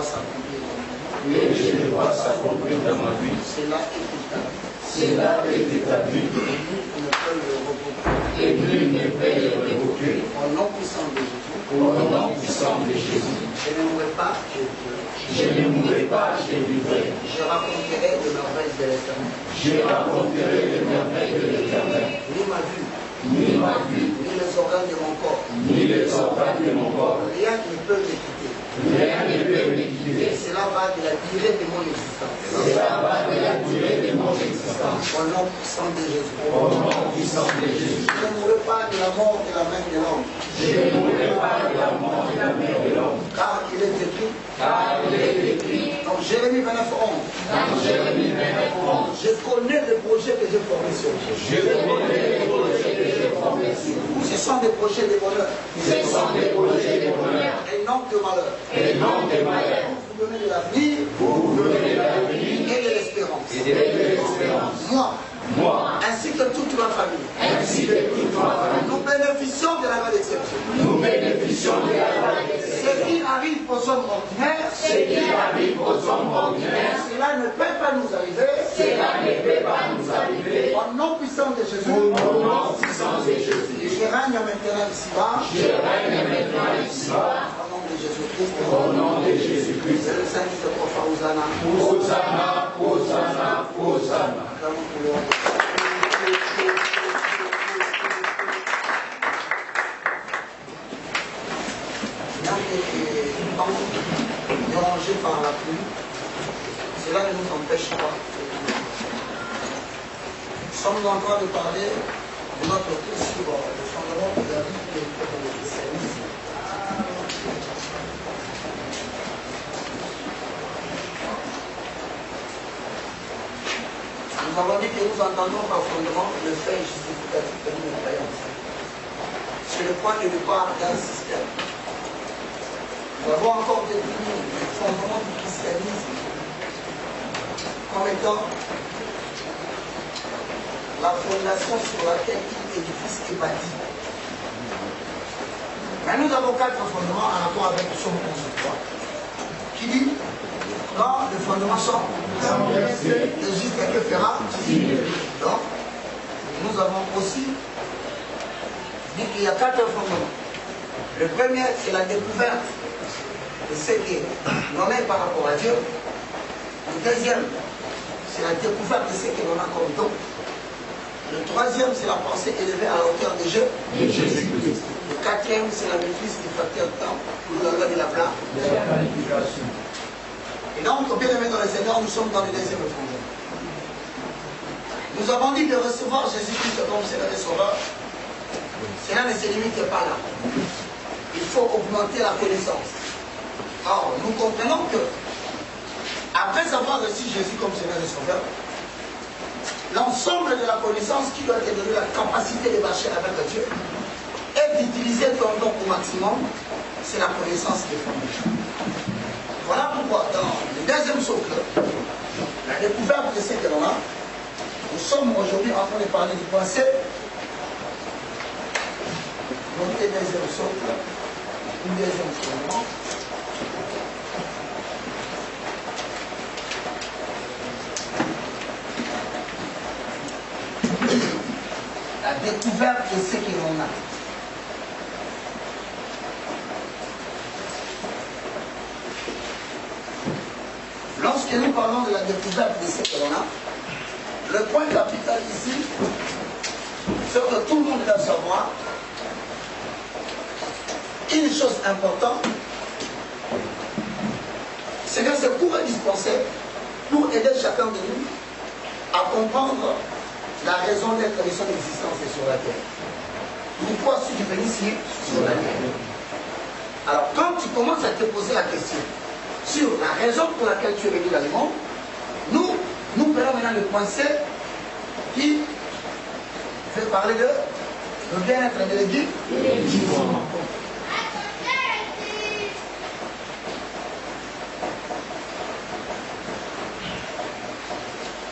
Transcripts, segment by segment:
s'accomplir dans ma vie. Et je le vois s'accomplir dans ma vie. Cela est établi. Cela est établi. Et nul ne peut le Et nul ne peut le révoquer. révoquer. Au nom puissant de Jésus. Au nom puissant de Jésus. Je ne mourrai pas, je vivrai. Je ne mourrai pas, je vivrai. Je raconterai les merveilles de l'Éternel. Je raconterai les merveilles de l'Éternel. Ni ma vue, Ni ma vue, ni les organes de mon corps. ni les organes de mon corps. Rien ne peut me quitter. Rien ne peut me quitter. Cela va de la durée de mon existence. Cela va de la durée de mon existence. Au nom puissant de Jésus. Au nom puissant de Jésus. Je ne mourrai pas de la mort de la main de l'homme. Je ne mourrai pas de la mort de la main de l'homme. Car il est écrit. Car il est écrit Donc Jérémie 29, 11. dans Jérémie 29, Je connais les projets que j'ai formés sur vous. je connais les projets que j'ai formés sur vous. Ce sont des projets de bonheur. Ce sont des projets de bonheur Et non de malheur. et non de malheur. Vous donnez de l'avenir Vous donnez l'avenir et de l'espérance. et de l'espérance. Moi, Moi, ainsi que toute ma famille, ainsi que toute ma famille, nous bénéficions de la loi d'exception. nous bénéficions de la loi d'exception. Ce qui arrive aux hommes ordinaires, Ce qui arrive aux hommes ordinaires, cela ne peut pas nous arriver. cela ne peut pas nous arriver. Au nom puissant de Jésus, Au nom puissant de Jésus, je règne maintenant ici-bas. je règne maintenant ici-bas. Au nom de Jésus-Christ. Au nom de Jésus-Christ. C'est le Saint-Christ profane Hosanna. Hosanna, Hosanna, Hosanna. Acclamons pour le roi. Dérangé par la pluie, cela ne nous empêche pas. Nous sommes en train de parler de notre cours sur le fondement de la vie de le christianisme. Nous avons dit que nous entendons par fondement le fait justificatif de nos croyances. C'est le point de départ d'un système. Nous avons encore défini le fondement du christianisme comme étant la fondation sur laquelle tout édifice est bâti. Mais nous avons quatre fondements en rapport avec Psaume 11.3 qui dit quand les fondements sont le juste que fera. Donc, nous avons aussi dit qu'il y a quatre fondements. Le premier, c'est la découverte de ce qui est nommé par rapport à Dieu. Le deuxième, c'est la découverte de ce que l'on a comme don. Le troisième, c'est la pensée élevée à la hauteur de Dieu. Le quatrième, c'est la maîtrise du facteur temps ou la loi de la place. Et donc, bien aimé dans le Seigneur, nous sommes dans le deuxième fondement. Nous avons dit de recevoir Jésus-Christ comme Seigneur et Sauveur. Cela ne se limite pas là. Il faut augmenter la connaissance. Or, nous comprenons que, après avoir reçu Jésus comme Seigneur et Sauveur, l'ensemble de la connaissance qui doit te donner la capacité de marcher avec Dieu et d'utiliser ton don au maximum, c'est la connaissance des fondations. Voilà pourquoi, dans le deuxième socle, la découverte de ce que l'on a, nous sommes aujourd'hui en train de parler du pensée. Donc, le deuxième socle, une deuxième fondement. La découverte de ce que l'on a. Lorsque nous parlons de la découverte de ce que l'on a, le point capital ici, c'est que tout le monde doit savoir une chose importante, c'est que ce cours est dispensé pour aider chacun de nous à comprendre la raison d'être de son existence sur la terre. Pourquoi suis-je venu ici sur la terre? Alors, quand tu commences à te poser la question sur la raison pour laquelle tu es venu dans le monde, nous prenons maintenant le point C qui fait parler de le bien-être de l'église.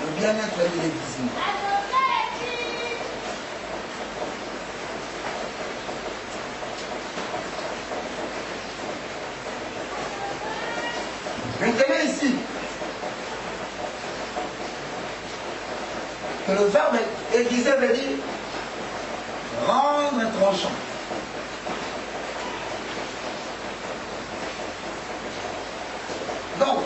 Le bien-être de l'église. Retenez ici que le verbe aiguiser veut dire rendre tranchant. Donc,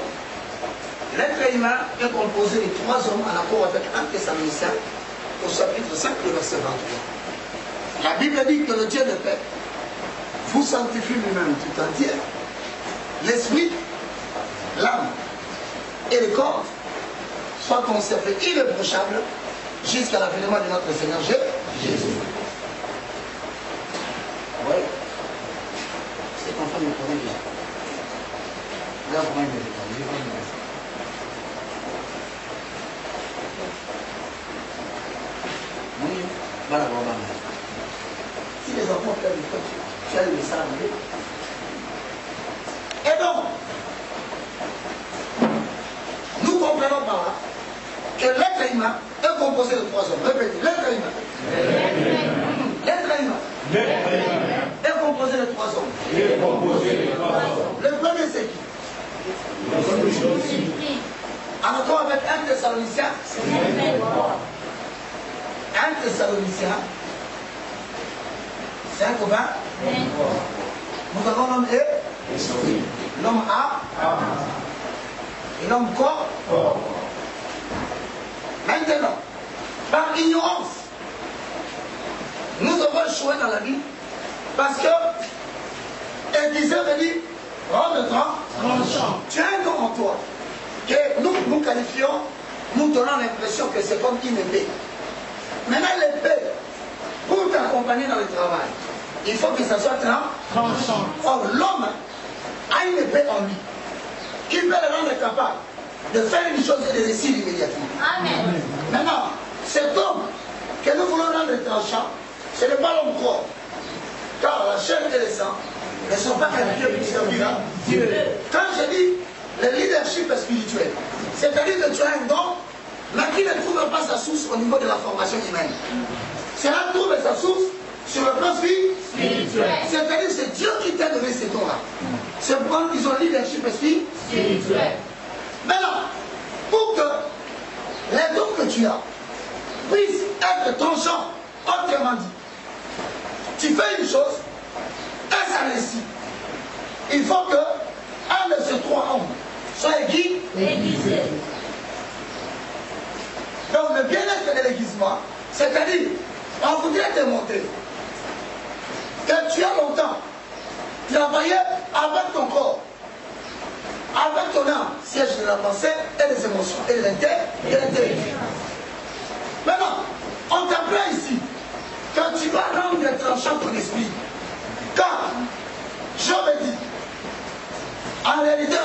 l'être humain est composé de 3 hommes en accord avec 1 Thessaloniciens au chapitre 5, le verset 23. La Bible dit que le Dieu de paix vous sanctifie lui-même tout entier. L'esprit, l'âme et le corps soient conservés irréprochables jusqu'à l'avènement de notre Seigneur Jésus. Oui. C'est confirme le premier déjà. Là, pour moi, il si les enfants perdent le temps, tu as le message. Et donc, nous comprenons par là que l'être humain est composé de 3 hommes. Répétez, l'être humain. L'être humain est composé de 3 hommes. Le premier, c'est qui? En accord avec 1 Thessaloniciens, 1 Thessaloniciens, 5 au 20. Nous avons l'homme et l'homme A et l'homme corps. Maintenant, par ignorance, nous avons échoué dans la vie parce que aiguiser veut dire rendre tranchant. Tu as un nom en toi que nous qualifions, nous donnons l'impression que c'est comme une épée. Maintenant, l'épée, pour t'accompagner dans le travail, il faut que ça soit tranchant. Or, l'homme a une épée en lui qui peut le rendre capable de faire une chose et de réussir immédiatement. Amen. Maintenant, cet homme que nous voulons rendre tranchant, ce n'est pas l'homme corps. Car la chair et le sang ne sont pas qualifiés pour servir Dieu. Quand je dis le leadership spirituel, c'est-à-dire que tu as un don, mais qui ne trouve pas sa source au niveau de la formation humaine. Cela trouve sa source sur le plan spirituel. C'est-à-dire que c'est Dieu qui t'a donné ces dons-là. C'est pourquoi ils ont leadership spirituel. Maintenant, pour que les dons que tu as puissent être tranchants, autrement dit, tu fais une chose et ça réussit. Il faut que un de ces 3 hommes soit aiguisé. Donc le bien-être de l'aiguisement, c'est-à-dire, on voudrait démontrer que tu as longtemps travaillé avec ton corps, avec ton âme, siège de la pensée et des émotions, et de l'intelligence. Maintenant, on t'apprend ici que tu dois rendre tranchant ton esprit. Car, Job dit, en réalité,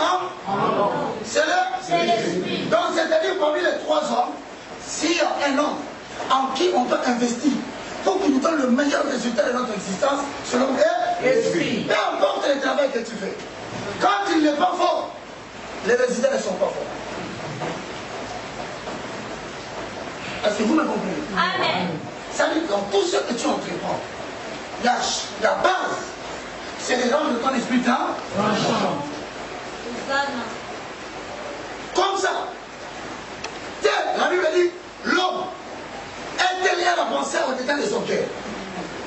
c'est l'esprit. Donc, c'est-à-dire parmi les 3 hommes, s'il y a un homme en qui on peut investir pour qu'il nous donne le meilleur résultat de notre existence, c'est l'homme l'esprit. Peu importe le travail que tu fais, quand il n'est pas fort, les résultats ne sont pas forts. Est-ce que vous me comprenez? Amen. Ça veut dire que dans tout ce que tu entreprends, la base, c'est de rendre ton esprit tranchant. Comme ça. La Bible dit, l'homme est lié à la pensée au détail de son cœur.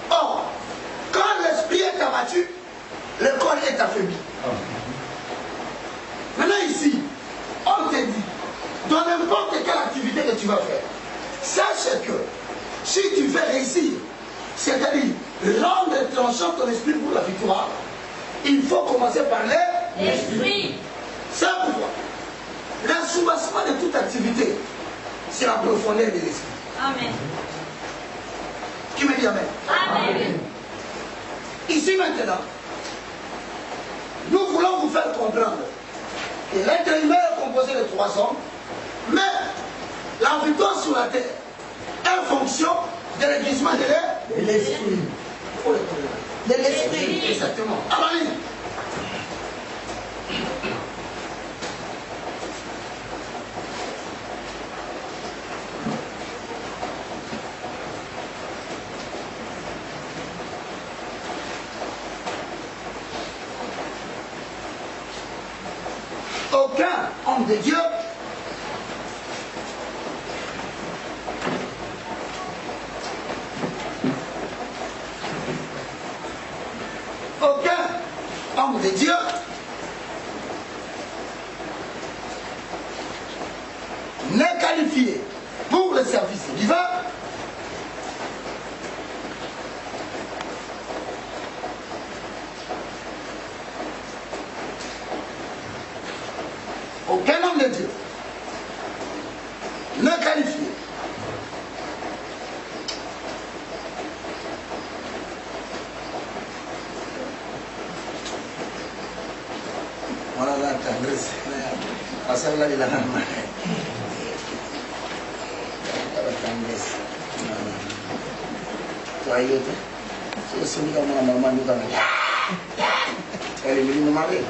Or, quand l'esprit est abattu, le corps est affaibli. Maintenant ici, on te dit, dans n'importe quelle activité que tu vas faire, sache que si tu veux réussir, c'est-à-dire rendre tranchant ton esprit pour la victoire, il faut commencer par l'esprit. C'est pourquoi le soubassement de toute activité, c'est la profondeur de l'esprit. Amen. Qui me dit Amen? Amen. Ici maintenant, nous voulons vous faire comprendre que l'être humain est composé de 3 hommes, mais la victoire sur la terre est fonction de l'aiguisement de l'esprit. De l'esprit, exactement. Allez. Aucun homme de Dieu, n'est qualifié pour le service divin aucun homme de Dieu n'est qualifié voilà la tendresse passer là il a la main soyez c'est celui qui a maman nous dans la elle est venue me marier.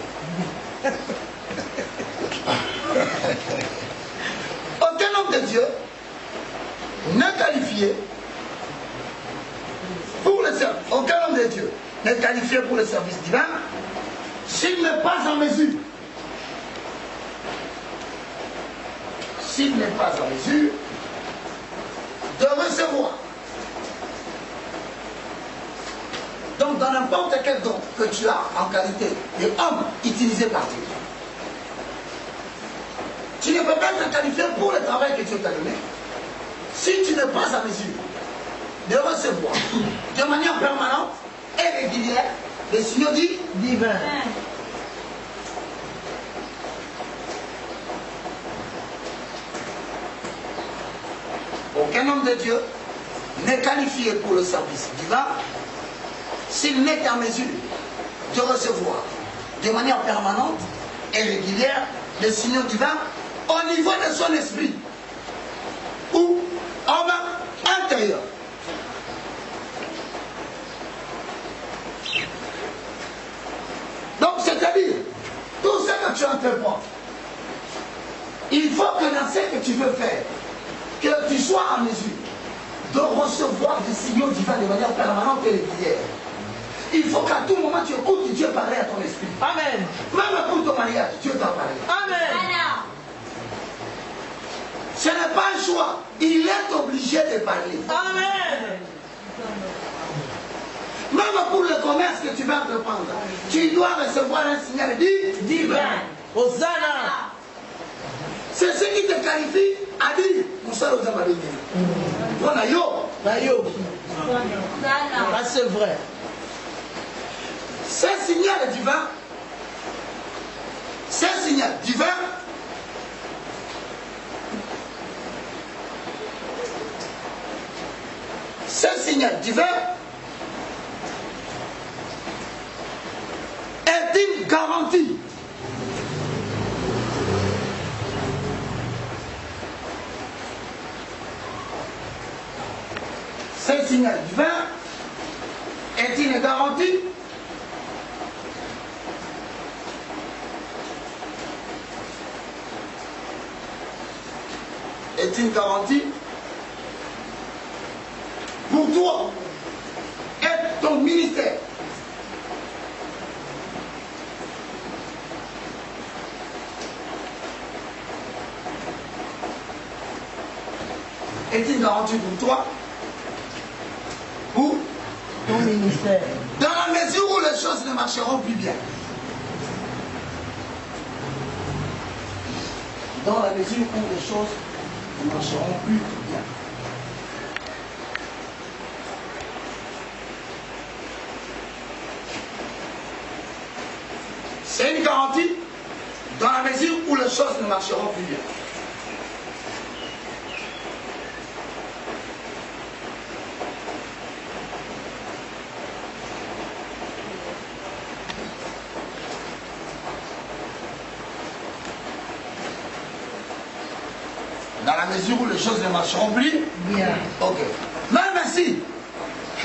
Aucun homme de Dieu n'est qualifié pour le service. Aucun homme de Dieu n'est qualifié pour le service divin s'il n'est pas en mesure. S'il n'est pas en mesure de recevoir. Donc dans n'importe quel don que tu as en qualité d'homme utilisé par Dieu, tu ne peux pas être qualifié pour le travail que Dieu t'a donné si tu n'es pas en mesure de recevoir de manière permanente et régulière les signaux divins. Aucun homme de Dieu n'est qualifié pour le service divin s'il n'est en mesure de recevoir de manière permanente et régulière les signaux divins au niveau de son esprit ou homme intérieur. Donc c'est-à-dire, tout ce que tu entreprends, il faut que dans ce que tu veux faire, que tu sois en mesure de recevoir des signaux divins de manière permanente et régulière. Il faut qu'à tout moment tu écoutes Dieu parler à ton esprit. Amen. Même pour ton mariage, Dieu t'a parlé. Amen. Ce n'est pas un choix. Il est obligé de parler. Amen. Même pour le commerce que tu vas entreprendre, tu dois recevoir un signal divin. Hosanna. C'est ce qui te qualifie à dire Moussa Ozamabini. Voilà, yo. Ah, c'est vrai. C'est un signal divin. C'est un signal divin. C'est un signal divin. Est une garantie. Ce signal divin est une garantie pour toi et ton ministère. Est une garantie pour toi pour ton ministère. Dans la mesure où les choses ne marcheront plus bien. Dans la mesure où les choses ne marcheront plus bien. C'est une garantie dans la mesure où les choses ne marcheront plus bien. Dans la mesure où les choses ne marcheront plus bien. Ok. Même si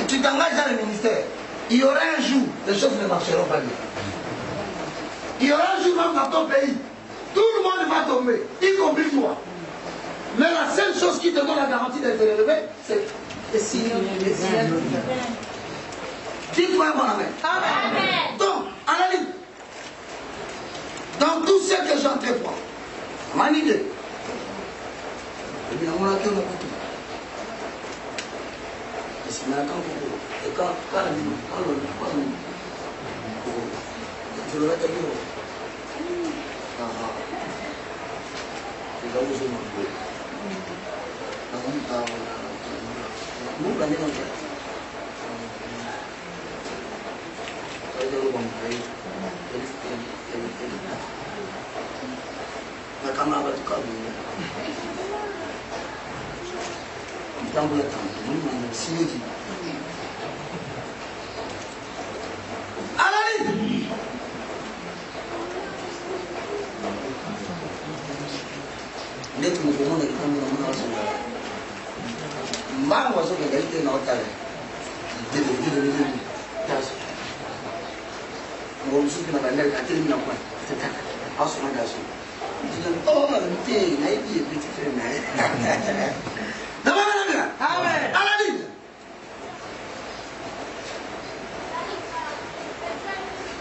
tu t'engages dans le ministère, il y aura un jour, les choses ne marcheront pas bien. Il y aura un jour même dans ton pays, tout le monde va tomber, y compris toi. Mais la seule chose qui te donne la garantie d'être élevé, c'est les signes. Dis-toi un bon amen. Amen. Donc, Analyse, dans tout ce que j'entreprends, Manide. Et bien, on a que le couteau. Et si on a quand je le mets à l'eau.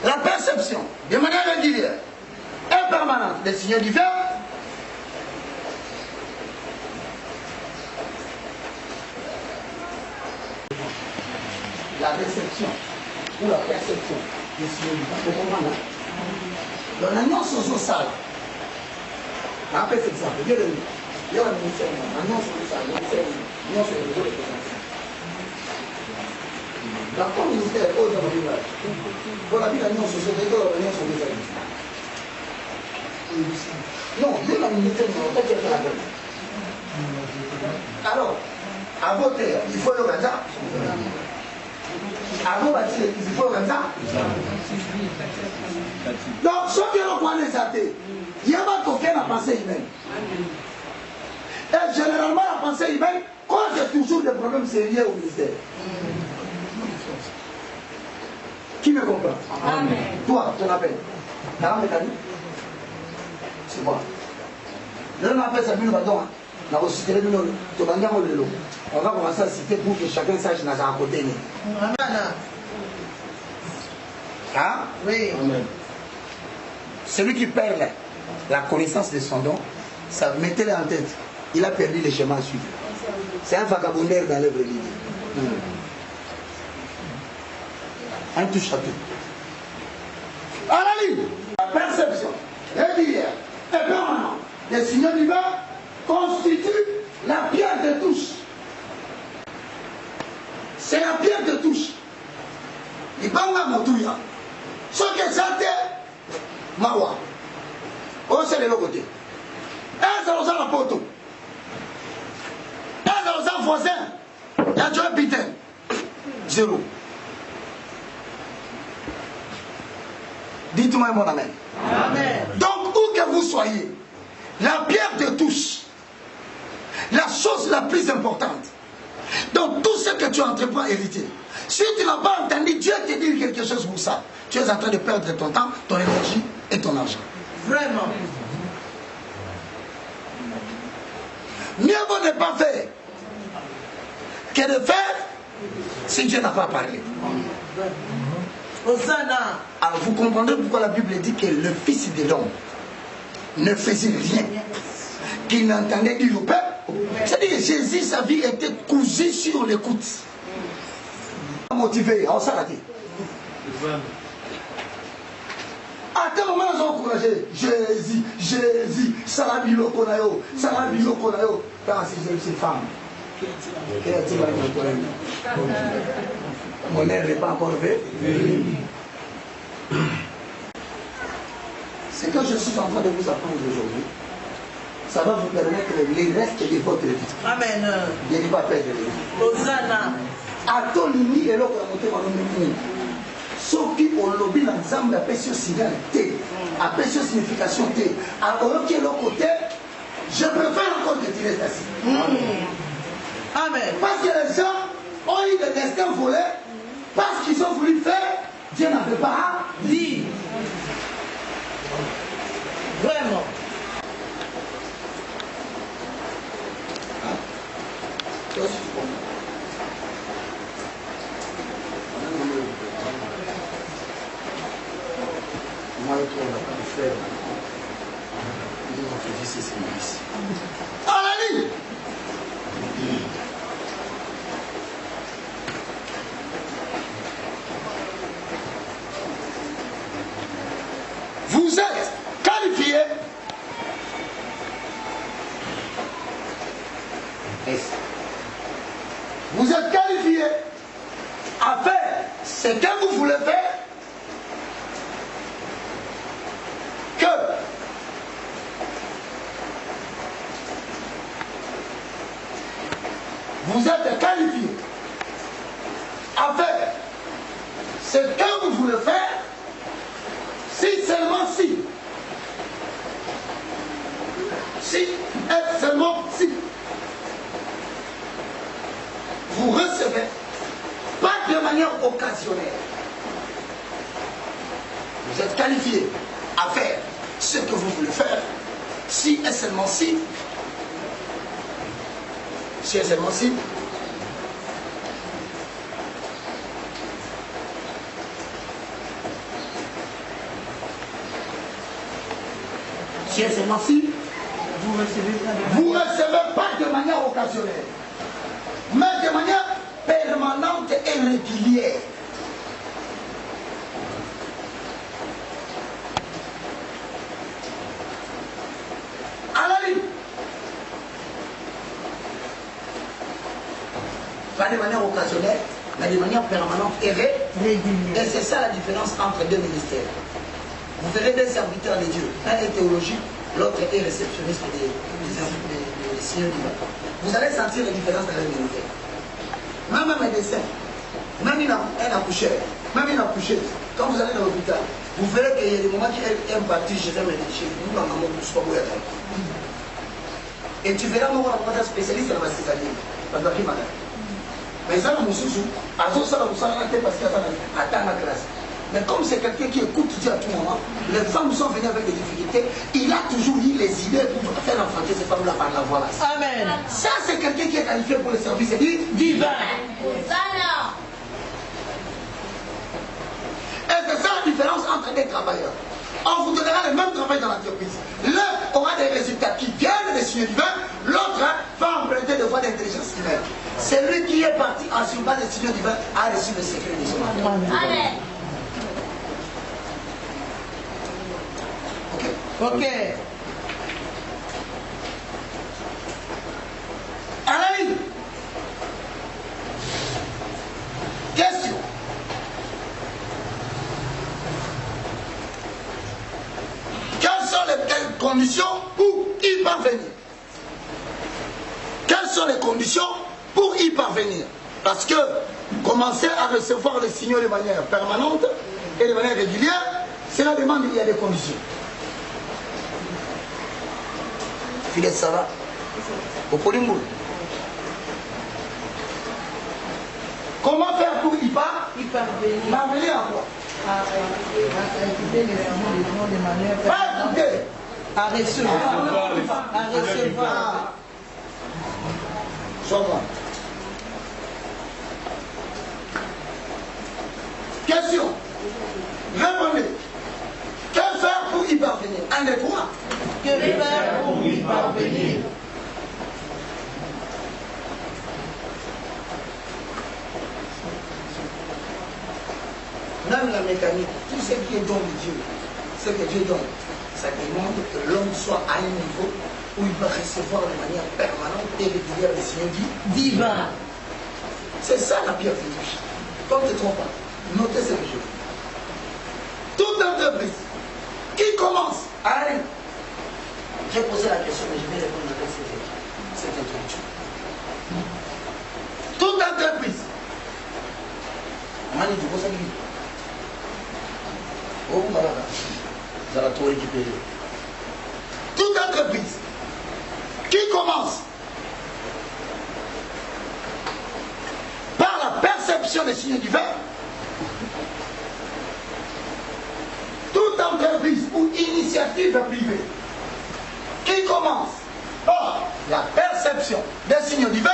La perception, de manière régulière et permanente des signaux divers la réception ou la perception des signaux divers, vous comprenez? Dans la nuance sociale, la perception, il y a le ministère, la nuance sociale, la nuance sociale. La communauté est au village. Pour la vie, la nuance sociale, la nuance sociale. Non, il y a la communauté, mais on peut la donne. Alors, à voter, il faut le raza. À vos bâtir, il faut le raza. Donc, ceux qui ont croisé les athées, il n'y a pas qu'aucun la pensée humaine. Et généralement, la pensée humaine cause toujours des problèmes sérieux au ministère. Qui me comprend? Amen. Toi, ton appel. C'est moi. Le nom appelle ça, on va commencer à citer pour que chacun sache dans un côté. Hein? Oui. Amen. Celui qui perd la connaissance de son don, ça mettez-le en tête. Il a perdu les chemins à suivre. C'est un vagabondaire dans l'œuvre divine. Un touche à tout. À la ligne, la perception régulière et permanente des signaux divins constitue la pierre de touche. C'est la pierre de touche. Il parle à Motouya. Ce qui est santé, Mawa. Oh, c'est de l'autre côté. Un c'est la poteau. Un c'est le voisin. Il y a un putain. Zéro. Dites-moi mon amen. Amen. Donc, où que vous soyez, la pierre de touche, la chose la plus importante, dans tout ce que tu entreprends à hériter, si tu n'as pas entendu Dieu te dire quelque chose pour ça, tu es en train de perdre ton temps, ton énergie et ton argent. Vraiment. Mieux vaut ne pas faire que de faire si Dieu n'a pas parlé. Alors vous comprendrez pourquoi la Bible dit que le Fils de l'homme ne faisait rien, qu'il n'entendait dire au peuple. C'est-à-dire que Jésus, sa vie était cousue sur l'écoute. Motivé, on s'arrête. À tel moment, ils ont encouragé Jésus, Jésus, Salabilo Konayo, Salabilo Konayo. C'est une femme. Mon air n'est pas encore fait. Ce que je suis en train de vous apprendre aujourd'hui, ça va vous permettre les restes de votre vie. Amen. Je ne dis pas perdre les vie. Hosanna. Atolini et l'autre côté, on a ceux qui ont lobby l'ensemble de la péché signal T, à péché signification T. Alors qui est l'autre côté, je préfère encore que tu restes assis. Amen. Parce que les gens ont eu des destins volés, parce qu'ils ont voulu faire, Dieu n'avait pas dit. Vraiment. Toi aussi tu comprends. Moi et toi on n'a pas de faire. Nous on fait dit ceci. Vous êtes qualifié à faire ce que vous voulez faire, que vous êtes qualifié à faire ce que vous voulez faire, si seulement si, et seulement si, vous recevez, pas de manière occasionnelle. Vous êtes qualifié à faire ce que vous voulez faire, si et seulement si, si et seulement si, si et seulement si, vous ne recevez pas de manière occasionnelle, mais de manière permanente et régulière. À la ligne. Pas de manière occasionnelle, mais de manière permanente et régulière. Et c'est ça la différence entre deux ministères. Vous verrez des serviteurs de Dieu. Un est théologique, l'autre est réceptionniste des signes divins. Vous allez sentir la différence dans les ministères. Même un médecin, même un accoucheur, même une accoucheuse, quand vous allez dans l'hôpital, vous verrez qu'il y a des moments qui est parti chez un médecin, nous n'en avons pas. Et tu verras mon spécialiste dans la césarienne, parce qu'il est malade. Mais ça, nous sommes à tout ça, parce qu'il attend la classe. Mais comme c'est quelqu'un qui écoute Dieu à tout moment, les femmes sont venues avec des difficultés, il a toujours eu les idées pour faire enfanter ces femmes-là par la voie. Amen. Ça, c'est quelqu'un qui est qualifié pour le service divin. Et c'est ça la différence entre des travailleurs. On vous donnera le même travail dans l'entreprise. L'un aura des résultats qui viennent des signes divins, l'autre va emprunter des voies d'intelligence humaine. Celui qui est parti en sur base des signes divins a reçu le secret de son âme. Amen. Ok. À la ligne. Question. Quelles sont les conditions pour y parvenir? Quelles sont les conditions pour y parvenir? Parce que commencer à recevoir les signaux de manière permanente et de manière régulière, cela demande qu'il y a des conditions. Filet, ça va? Au Polimboul. Comment faire pour y parvenir? Parvenir à quoi? À écouter les signaux de manière permanente. À recevoir. À recevoir. Sois-moi. Question. Répondez. Que faire pour y parvenir? Un des trois. Que faire pour y parvenir? Même la mécanique, tout ce qui est don de Dieu, ce que Dieu donne, ça demande que l'homme soit à un niveau où il va recevoir de manière permanente et régulière les signes divins. C'est ça la pierre philosophie. Comme tu ne te trompes pas, notez ce que je dis. Toute entreprise qui commence à rien. J'ai posé la question, mais je vais répondre avec cette introduction. Toute entreprise. Mani, tu poses ça. Oh, malade. Vous allez tout récupérer. Toute entreprise qui commence par la perception des signes divins, toute entreprise ou initiative privée qui commence par la perception des signes divins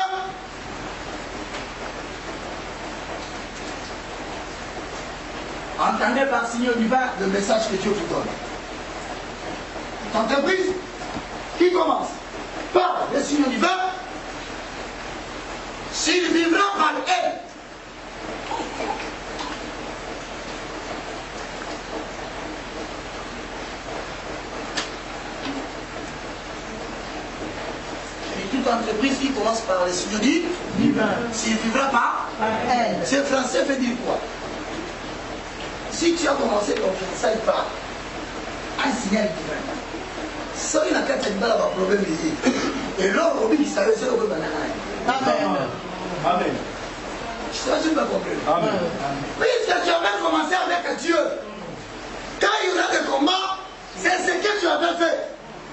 entendez par signe divin le message que Dieu vous donne. Entreprise qui commence par les signes divins, s'il vivra par elle, toute entreprise qui commence par les signaux divins, s'il vivra par elle. C'est français veut dire quoi? Si tu as commencé ton fiançailles par un signal divin, ça il n'a qu'à te dire un problème lié. Et l'homme au qui savait c'est le problème. Amen. Amen. Je sais pas si tu m'as compris. Amen. Puisque tu avais commencé avec Dieu, quand il y aura des combats, c'est ce que tu avais fait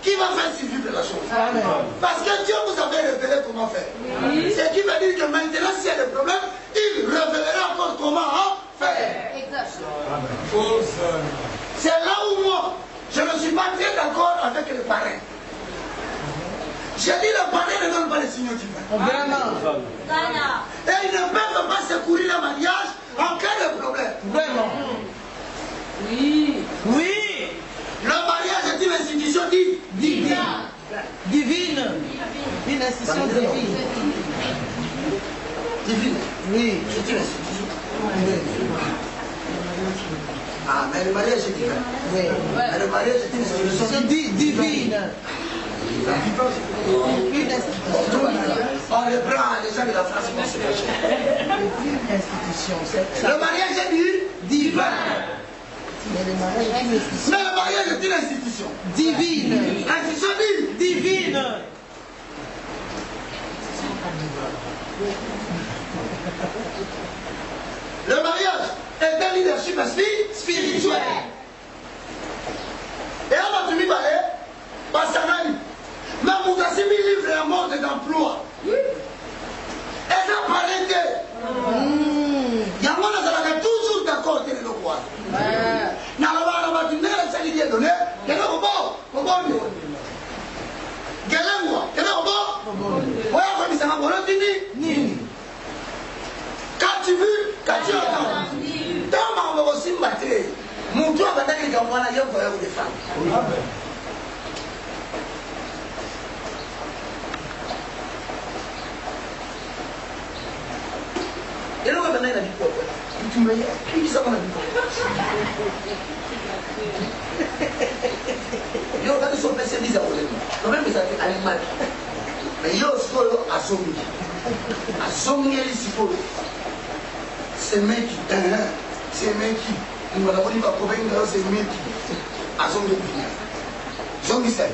qui va faire suivre la chose. Amen. Parce que Dieu vous avait révélé comment faire. Oui. Ce qui veut dire que maintenant, s'il y a des problèmes, il révélera encore comment faire. Exactement. C'est là où moi, je ne suis pas très d'accord avec les parrains. J'ai dit les parrains ne donnent pas les signaux divins. Vraiment. Et ils ne peuvent pas secourir le mariage en cas de problème. Vraiment. Oui. Oui. Le mariage est une institution divine. Divine. Une institution divine. Divine. Oui. C'est une institution. Ah, mais le mariage est divin. Oui. Mais le mariage est une institution divine. Une institution. On reprend les gens de la France pour se cacher. Une institution. Le mariage est divin. Mais le mariage est une institution. Divine. Institution divine. Le mariage est un leadership spirituel. Et on va te parler, Passanani. Mais vous avez mis livre un mode d'emploi. Et ça paraît que. Il y a toujours d'accord que le roi. Quand tu veux, quand tu entends, dans ma aussi battre, mon toit va d'aller dans moi, il y a des femmes. Et là, on va donner la vie pour tu me dis, qui dit ça qu'on a dit? Yo, quand ils sont passés 10 ans, quand même, ils ont fait animal. Mais yo, c'est assommé. Assommé, c'est mec qui, c'est mec qui, nous avons dit, c'est mec qui, assommé. Zongi ça.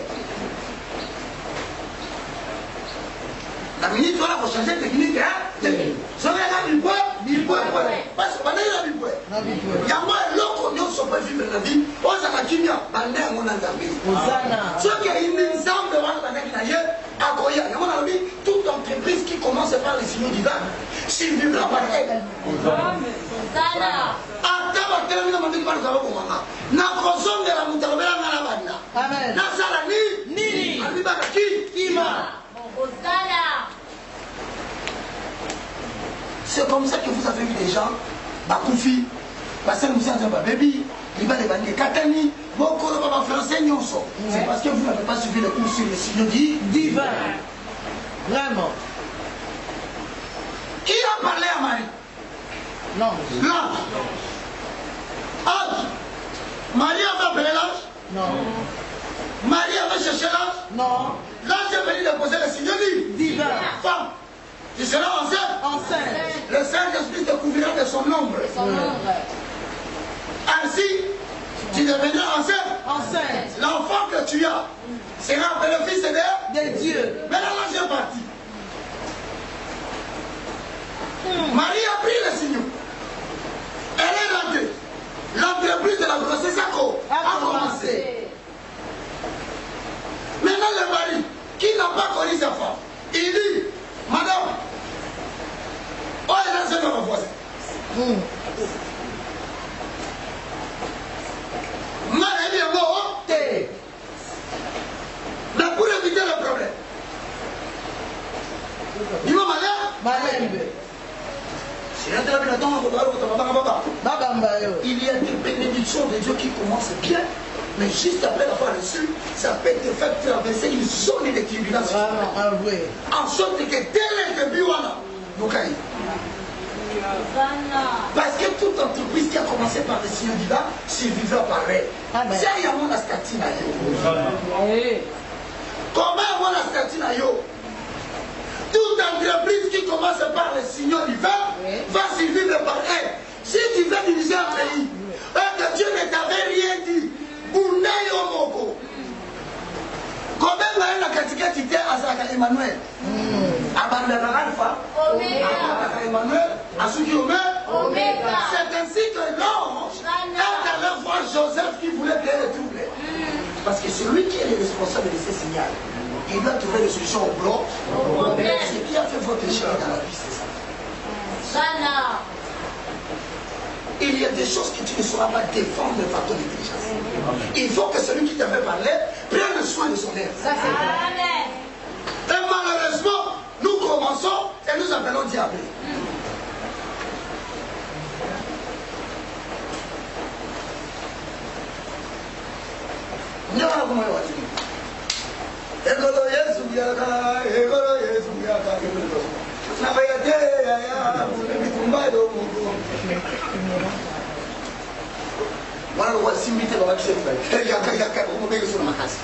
La ministre doit la changer technique, hein? Si on a mis il peut. Parce que pendant il a mis il y a moi et l'autre, nous sommes pas vivre la vie. On s'en a kimia, pendant mon engagé. Ce qui est une ensemble de voir pendant qu'il y a à Koya. Il y a mon ami, toute entreprise qui commence par les signaux divins, s'il vivra par elle. Attends, va terminer mon débat, nous avons commencé. Na consomme de la moutarabella dans la banda. Amen. Na salani, ni. Alibaki, Kima. C'est comme ça que vous avez vu des gens, Bakoufi, Bassel Moussa Baby, Liban Ebani Katani, beaucoup de parents français n'y sont. C'est parce que vous n'avez pas suivi le cours sur les signaux divins. Vraiment. Qui a parlé à Marie? Non. L'ange. Ange. Marie avait appelé l'ange? Non. Marie avait cherché l'ange? Non. L'ange est venu de poser le signaux divins. Femme. Tu seras enceinte. Le Saint-Esprit te couvrira de son ombre. Ainsi, tu deviendras enceinte. L'enfant que tu as sera le fils de Dieu. Maintenant, l'ange est parti. Marie a pris les signaux. Elle est rentrée. L'entreprise de la grossesse a commencé. Maintenant, le mari, qui n'a pas connu sa femme, il dit, madame, oh, il est dans ma voisin. Madame, il est mort. Mais pour éviter le problème, il m'a malade. Il y a des bénédictions de Dieu qui commencent bien, mais juste après l'avoir reçu, ça peut te faire traverser une zone de tribulation. En sorte que dès le début, nous caillons. Parce que toute entreprise qui a commencé par le signaux divins survivra par elle. C'est il y a mon statut. Comment mon statut? les signaux divins, va survivre par elle. Si tu veux diriger un pays, et que Dieu ne t'avait rien dit, Bounaï Omoko. Combien de la catégorie était à Emmanuel? Abandonne Alpha, Emmanuel, Asuki Omega. C'est ainsi que l'ange est allé voir Joseph qui voulait créer le trouble. Parce que celui qui est le responsable de ces signaux, il doit trouver des solutions au bloc. Ce qui a fait votre échec dans la vie, c'est ça. Il y a des choses que tu ne sauras pas défendre par ton intelligence. Il faut que celui qui t'avait parlé prenne soin de son œuvre. Et malheureusement, nous commençons et nous appelons diable. Voilà le voici invité dans la chaîne. Il y a sur ma casse.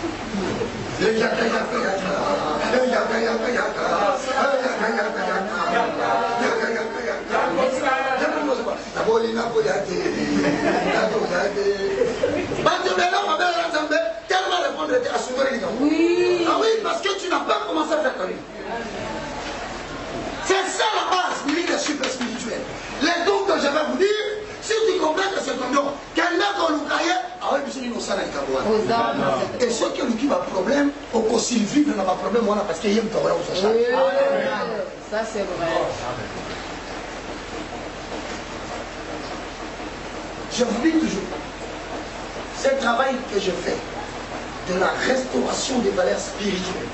Ah oui, parce que tu n'as pas commencé à faire ta vie. C'est ça la base du leadership spirituel. Les dons que je vais vous dire, si tu comprends que c'est ton don, quelqu'un qu'on nous caille, ah oui, puis c'est innocent avec ta voix. Et ceux qui ont un problème, au possible vivre n'a pas de problème, voilà, parce qu'il y a un problème au social. Ça c'est vrai. Je vous dis toujours, ce travail que je fais, de la restauration des valeurs spirituelles,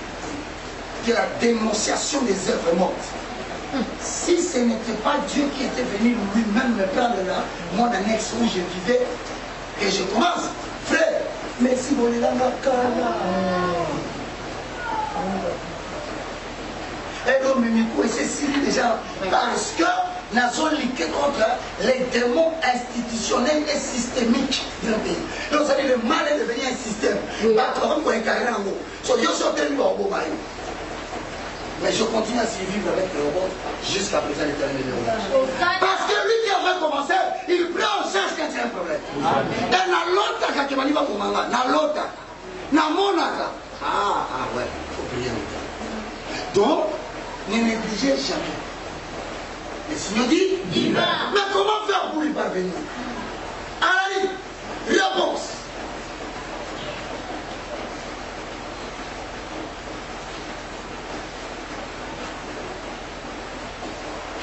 de la dénonciation des œuvres mortes, si ce n'était pas Dieu qui était venu lui-même me prendre là, mon annexe où je vivais, et je commence, frère, merci pour les langues. Et donc, et c'est Syrie déjà, parce que nous avons lutté contre les démons institutionnels et systémiques d'un pays. Donc, ça veut dire le mal est devenu un système. Mais je continue à survivre avec le robot jusqu'à présent l'éternel de l'Éternel. Parce que lui qui avait commencé, il prend en charge quand il y a un problème. Et na lota quand il va kumanga, na lota, na monaka. Ah ouais, il faut prier longtemps. Donc, ne négligez jamais. Le Seigneur dit, mais comment faire pour y parvenir? Allez, réponse.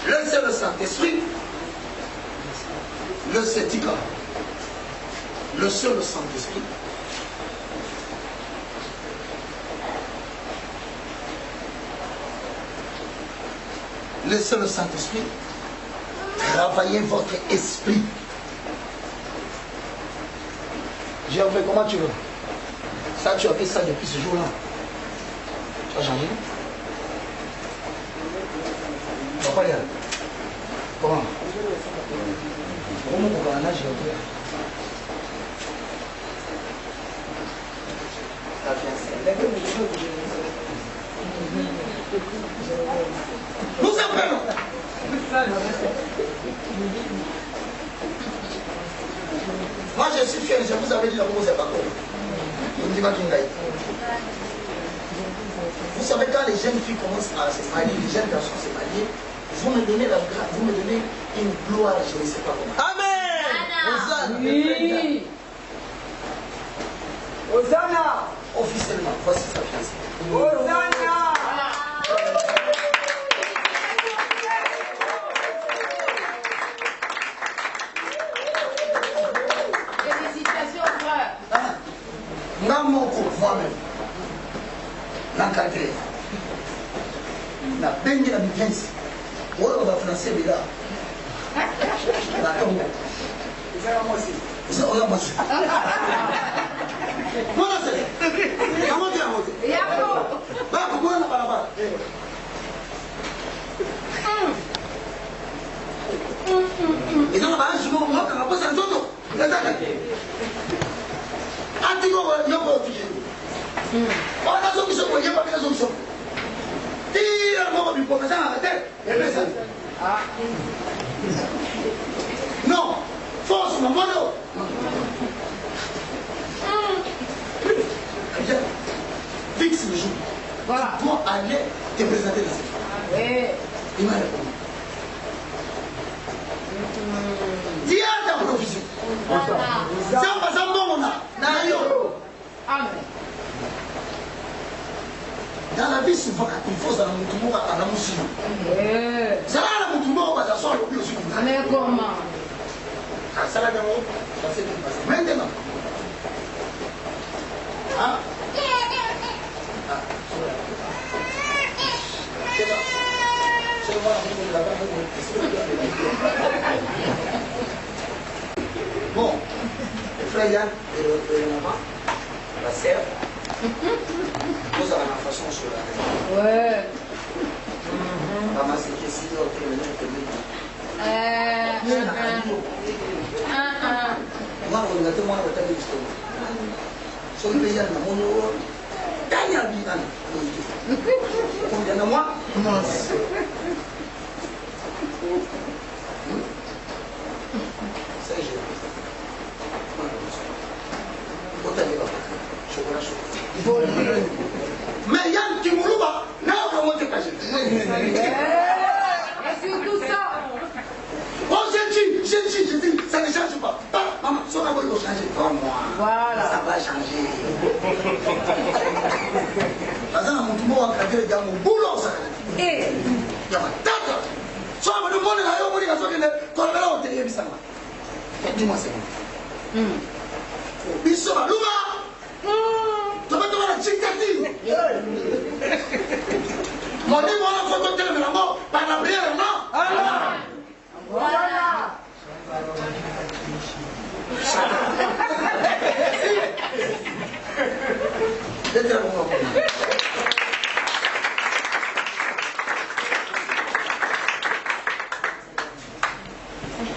L'un c'est le Saint-Esprit, le Sética, le seul Saint-Esprit. Le seul Saint-Esprit, travaillez votre esprit. J'ai envoyé comment tu veux. Ça, tu as fait ça depuis ce jour-là. Tu as changé? Tu vas pas y aller. Comment? Comment on va en âge et nous appelons. Moi je suis fier, je vous avais dit la comment c'est pas comme. Vous savez quand les jeunes filles commencent à se marier, les jeunes garçons se marier, vous me donnez la grâce, vous me donnez une gloire, je ne sais pas comment. Amen. Oui. Hosanna. Officiellement, voici sa fiancée. Hosanna. Félicitations, frère. Moi-même, l'encadré. La baigne la biense. On va français, mais là. La tombe. Vous avez moi aussi. Vous avez moi aussi. Moi, c'est. Comment tu as monté? Et après, comment on a pas là-bas? Et donc, je me moque, on va passer un autre. Antigo, il y a pas de fille. On a besoin de se voyer, pas besoin de se. Tire le mot du professeur à la tête. Et bien ça. Ah. Non, force, mon mono. Viens, fixe le jour. Voilà. Pour aller te présenter la cette Oui. Il m'a répondu. Dis à ta provision. Zamba Zambona. Nayo. Amen. Dans la vie, souvent, il faut ça dans mon tour à la moussine. Ça là, la moutoumbo, on va s'asseoir au plus au sud. Mais comment? Ça là, ça s'est passé. Maintenant. Ah. Bon, le frère Yann et le maman, la sœur, nous avons la façon sur la raison. Ouais. Maman, c'est que si on fait le même moi, on a témoin de ta histoire. Sur le pays, on a gagné à vivre. Combien de mois? Non. C'est juste. Mais Yann Kimoulouba, là on va te cacher. Et surtout ça. Oh, j'ai dit, ça ne change pas. Maman, ça va changer. Pas moi. Voilà. Ça va changer. Parce que mon tour a créé mon boulot, ça. Et. Il y a ma tête. Soit on me demande là, on me dit que ça vient de. Quand on va au télé, ça va. Dis-moi, c'est bon. Bissoma, Louba. Tu vas te voir la chicati. Mon dit, moi, la photo de la mort, par la prière, non? Voilà.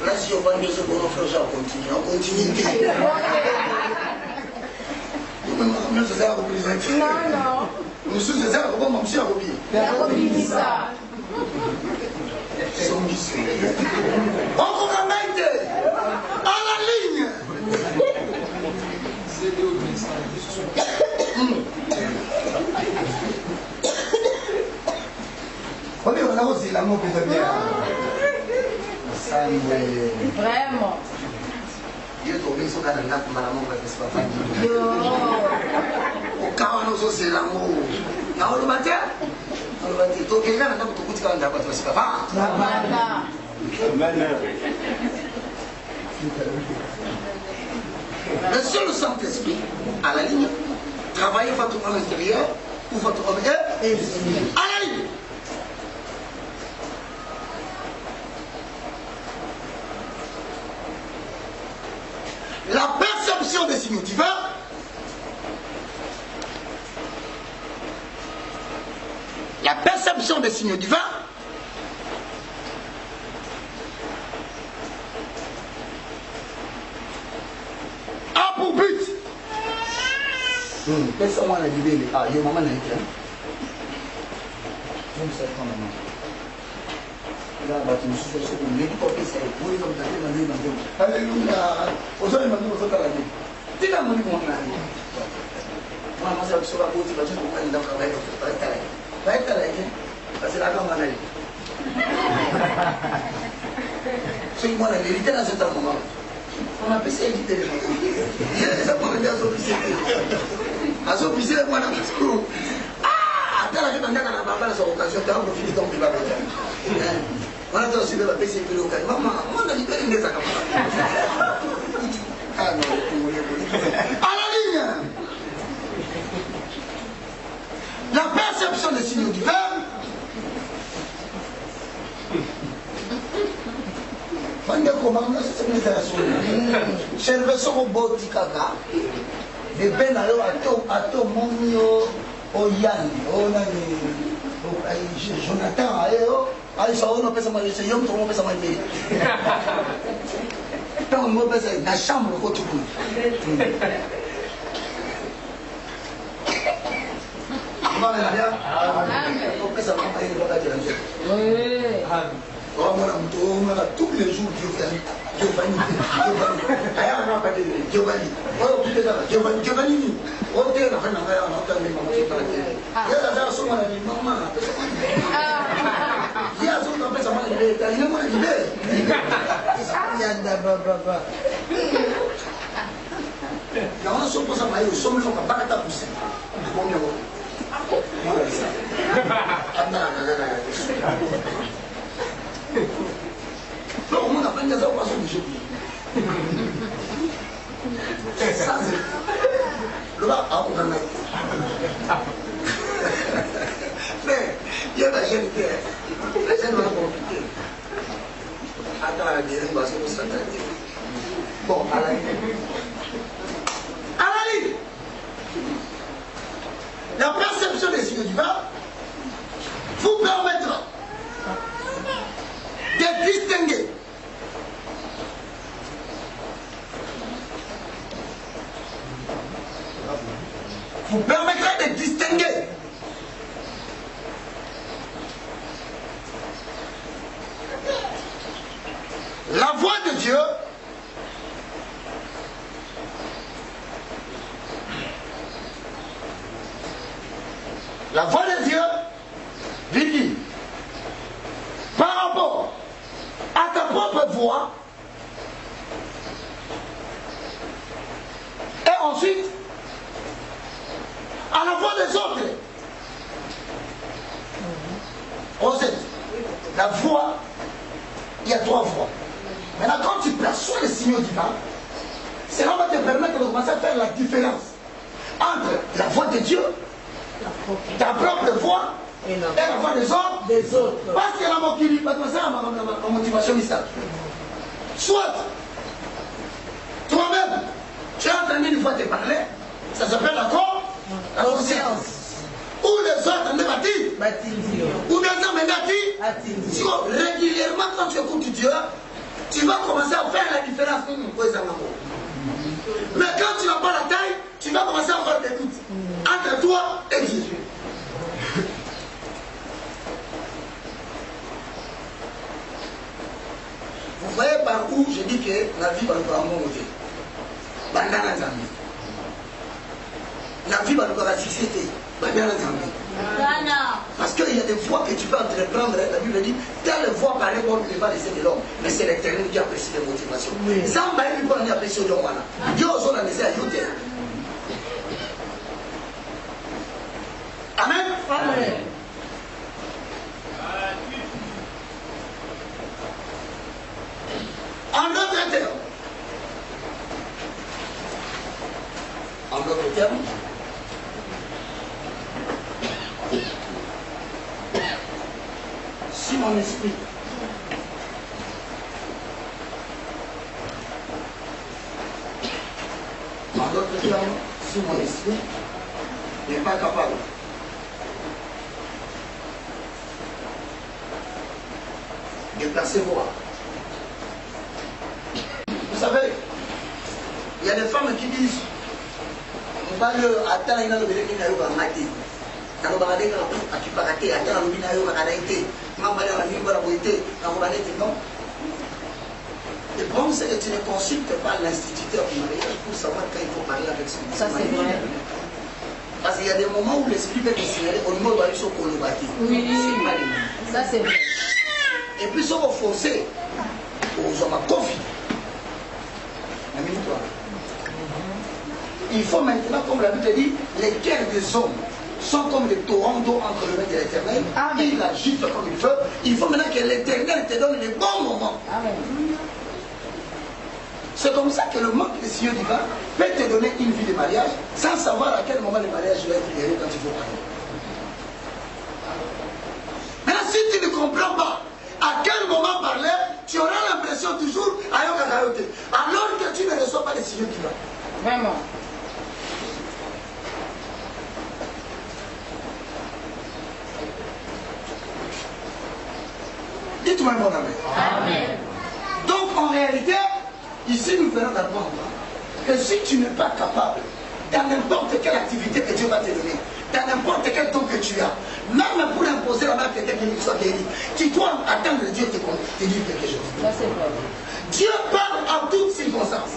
Là, si on va mieux se voir, on continue. Nous sommes à représenter. Non. Nous sommes à représenter. La copie ça. Encore un mec à la ligne. On a aussi l'amour que tu bien. Vraiment. Dieu t'a mis sur la nappe, madame, c'est pas famille. Au cas où nous aussi l'amour. Dans le matin, on va dire, toi, quelqu'un n'a pas beaucoup de temps d'avoir c'est pas le seul Saint-Esprit, à la ligne, travaillez votre homme intérieur ou votre homme à la ligne. La perception des signaux divins a pour but. Laisse-moi la Bible. Ah, il y a maman là. Je ne sais pas maman. Là, tu me suis fait ce que je veux dire. Alléluia. Aux hommes, ils m'ont dit, dis la monnaie pour moi. Moi, je suis sur la route, je suis en train de travailler. Parce que la gomme en allait. C'est moi la vérité dans cet moment. On a passé à éviter les gens. Ça m'a dit à s'officier. À s'officier, moi, dans le ah, t'as la vie dans la barbe, sur l'occasion, t'as un profil donc il va venir. On a aussi la PC de l'occasion. Maman, on a libéré une des accords. Ah non, à la ligne. La perception des signaux divins. Cherve soko boti kaka de bena yo ato monio o yani o nani Jonathan ayo ai só no pesa mais eu não tomo pesa mais bem então mo pesa na chambre ko tuku Amen. O pesa mais bem do que a gente. Tous les jours, Giovanni. Non, on a plein de poissons de jeu. Ça, c'est. Le bas, on va mettre. Mais, il y a la jeune qui est. La jeune va compliquer. Attends, la deuxième, parce que vous s'entendez. Bon, à la ligne. À la ligne. La perception des signes divins vous permettra de distinguer la voix de Dieu Vicky, par rapport à ta propre voix et ensuite à la voix des autres. Rosette, la voix, il y a 3 voix. Maintenant, quand tu perçois les signaux divins, cela va te permettre de commencer à faire la différence entre la voix de Dieu, ta propre voix et la voix des autres. Parce qu'il y a la motivation mystère. Soit toi-même, tu as entendu une fois te parler, ça s'appelle la conscience. Ou les autres ne bâtissent. Ou bien ça me régulièrement, quand tu écoutes Dieu, tu vas commencer à faire la différence. Mais quand tu n'as pas la taille, tu vas commencer à avoir des doutes entre toi et Dieu. Vous voyez par où je dis que la vie va nous monter. La vie va nous fixer. Parce qu'il y a des voies que tu peux entreprendre. La Bible dit, telle voie paraît bonne ne va laisser de l'homme. Mais c'est l'Éternel qui apprécie les motivations. Ça m'a dit qu'on apprécie de l'homme. Dieu aussi l'a laissé ajouter. Amen. Amen. En d'autres termes, si mon esprit n'est pas capable de percevoir. Vous savez, il y a des femmes qui disent on va le attendre il a le bébé qui n'a pas maté. Quand on va regarder quand tu vas rater, attends le bina yo va arrêter. Maman va la nuit va la boiter. Quand on va arrêter non. Le problème c'est que tu ne consultes pas l'instituteur du mariage pour savoir quand il faut parler avec son mari. Ça c'est vrai. Parce qu'il y a des moments où l'esprit peut te signaler au niveau de la mission qu'on le bâtit. Oui, ça c'est vrai. Et puis si on forcer aux hommes à confier. Il faut maintenant, comme la Bible dit, les cœurs des hommes sont comme les torrents d'eau entre le mains de l'Éternel. Il agite comme il veut. Il faut maintenant que l'Éternel te donne les bons moments. C'est comme ça que le manque de signes divins peut te donner une vie de mariage sans savoir à quel moment le mariage va être guéri quand il faut parler. Maintenant, si tu ne comprends pas à quel moment parler, tu auras l'impression toujours alors que tu ne reçois pas les signes divins. Vraiment. Dites-moi mon ami. Amen. Donc en réalité, ici nous venons d'apprendre que si tu n'es pas capable, dans n'importe quelle activité que Dieu va te donner, dans n'importe quel don que tu as, même pour imposer la main à quelqu'un qui soit guéri, tu dois attendre que Dieu te dise quelque chose. Dieu parle en toutes circonstances.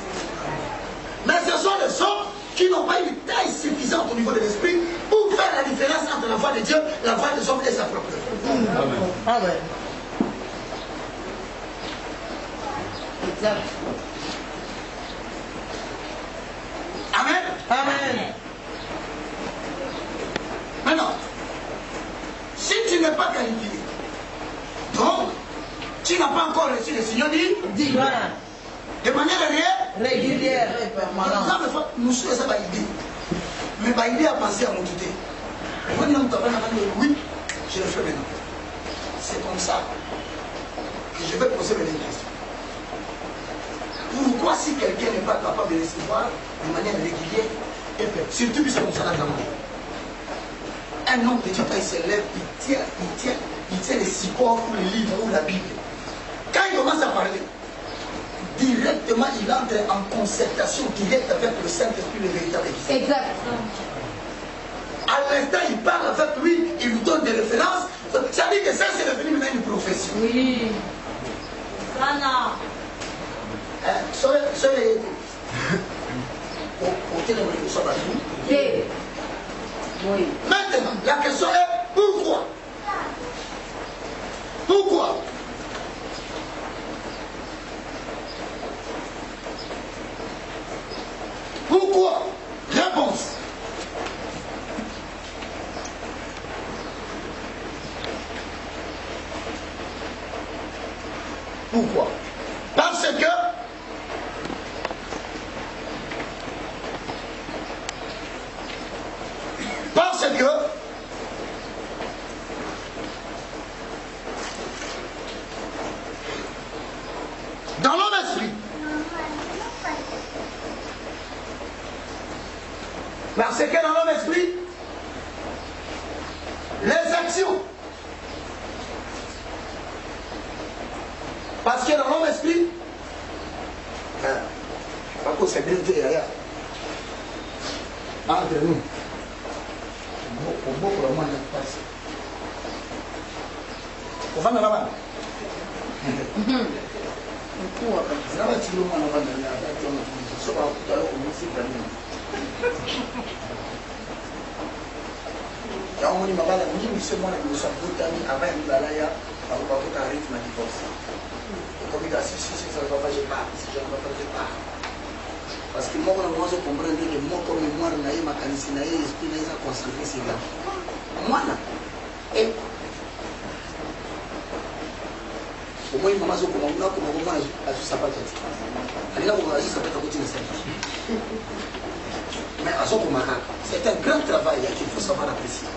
Mais ce sont les hommes qui n'ont pas une taille suffisante au niveau de l'esprit pour faire la différence entre la voix de Dieu, la voix des hommes et sa propre voix. Amen. Exact. Amen. Amen. Maintenant, si tu n'es pas qualifié, donc tu n'as pas encore reçu le Seigneur divin de manière régulière et permanente. Nous sommes ça idée. Mais ma idée a pensé à mon touté. Oui, je le fais maintenant. C'est comme ça que je vais poser mes questions. Pourquoi si quelqu'un n'est pas capable de recevoir de manière régulière et fait, surtout puisque comme ça là un homme de Dieu, quand il se lève, il tient les supports ou les livres ou la Bible. Quand il commence à parler, directement il entre en concertation directe avec le Saint-Esprit, le véritable Christ. Exact. À l'instant, il parle avec lui, il lui donne des références. Ça dit que ça, c'est devenu maintenant une prophétie. Oui. Sana. Soyez. Oui. Maintenant, la question est pourquoi? Pourquoi? Pourquoi? Réponse. Pourquoi? Parce que dans l'homme esprit, parce que dans l'homme esprit, les actions, parce que dans l'homme esprit, pas que c'est bien dit ailleurs, entre nous, beaucoup de monde ne passe. Au fond de la main. Yaomoni mabala mimi sema na nimeshavuta ni ambaye mbalaya au kwa rythme na divorce. Comme il a si ça va pas je pas si je ne vais pas je pas. Parce que moi on doit comprendre que moi comme mémoire na yé makanisi na yé esprit na yé concentrer c'est là. Moi na et au moins maman zo comme on a comme maman a su sapata. Elle a ouvert sa sapata continue ça. Mais à son moment, c'est un grand travail qu'il faut savoir apprécier.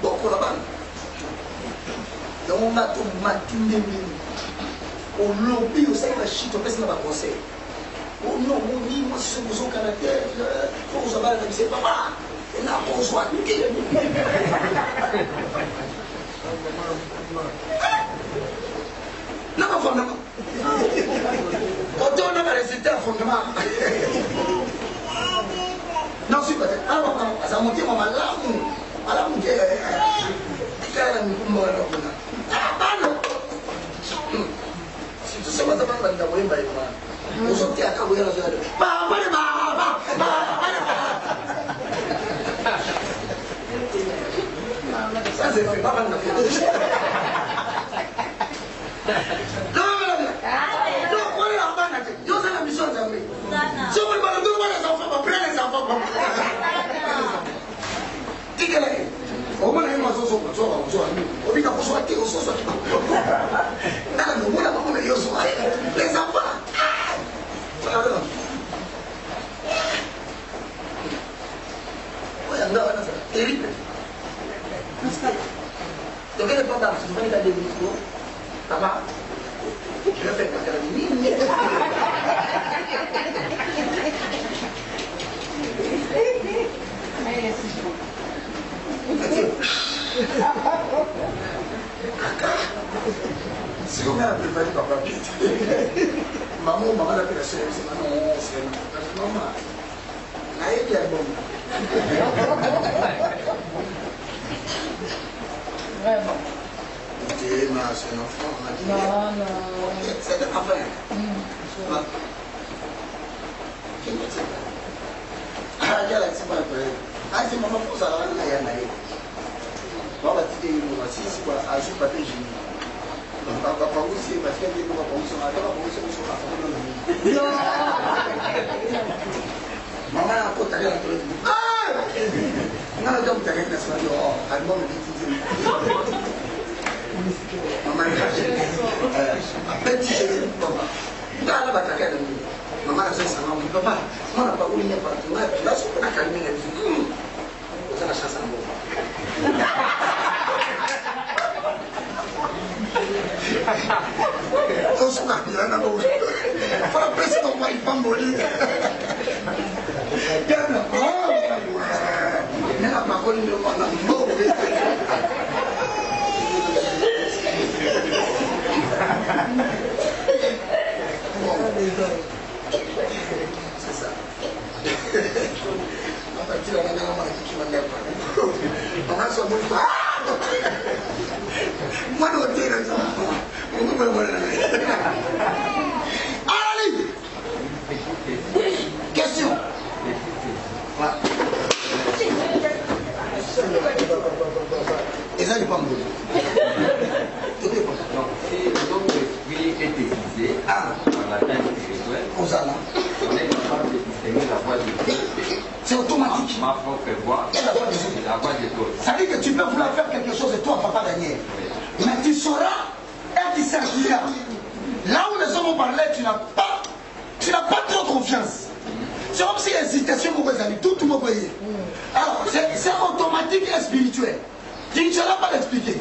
Donc, on a pas. Donc, on a tout matin, on lobby au sein de la chute, on passe dans la conseil. Oh non, on dit, moi, si je suis au caractère, il faut savoir que c'est pas mal. Et là, on soit. Non, pas fondement. Quand on a résulté un fondement. Non, c'est pas ça. Alors, ça monte mon malade. Alors, on dit, si tu sais pas, ça va être un peu de on sortit à Kabouya la journée. Ça, c'est fait. Pas mal de Dieu c'est la mission de Zambé. Si on veut pas le tour, les enfants, on prend les enfants. Dis que là, au moins, il y a un oiseau, on vit dans le soir, on s'en sort. Les enfants. Terrible. Donc, elle est pas dans ce moment, il a des micros. Papa, je vais faire la mine. Si on a préparé papa, maman l'a fait la chérie, c'est maman, c'est maman. Vraiment. C'est un enfant. Non, non. C'est un enfant. C'est maman pour ça. On va dire si c'est pas à jouer papier génie. On va pas aussi parce qu'il y a des propositions à faire, on va maman a pas tagué la toilette. Ah! Non, non, tu as rien à se faire. Oh, allemand me dit maman est petit, papa. Là, là, tu as rien. Maman a fait ça, papa. On n'a pas voulu n'y avoir tout. Là, on a calmé la vie. Vous avez la chance à moi. On se marre bien là-bas. Il faut appeler ça dans le pas mourir. Mais la parole ne va pas mourir. C'est ça. On va dire à la maman qui m'a dit on va se mourir. Moi, je vais dire ça. Allez! Question. Voilà. Et ça, il n'est pas mourir. Donc, si le nom de l'esprit est aiguisé dans la tête spirituelle, on est capable de distinguer la voix de Dieu. C'est automatique. Ma propre voix et la voix des autres. La voix des autres. Ça veut dire que tu peux vouloir faire quelque chose et toi, papa Daniel. Mais tu sauras et tu serviras. Là où les hommes ont parlé, tu n'as pas trop confiance. C'est comme si l'incitation vous amis, tout le monde voyait. Alors, c'est automatique et spirituel. Tu ne sauras pas l'expliquer.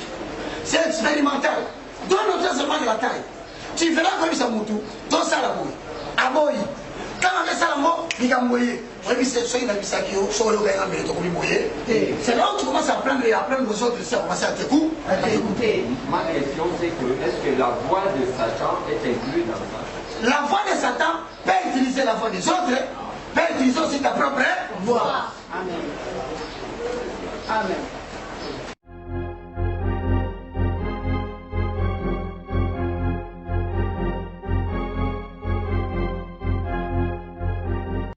C'est expérimental. Donne-nous seulement de la taille. Tu verras comme ça monte tout. Donne ça à la bouille. À bouille. Quand on fait ça la mort, il y a un moyen. C'est là où tu commences à apprendre aux autres, tu commences à t'écouter. Ma question c'est que est-ce que la voix de Satan est inclue dans ça? La voix de Satan peut utiliser la voix des autres, peut utiliser aussi ta propre voix. Amen. Amen.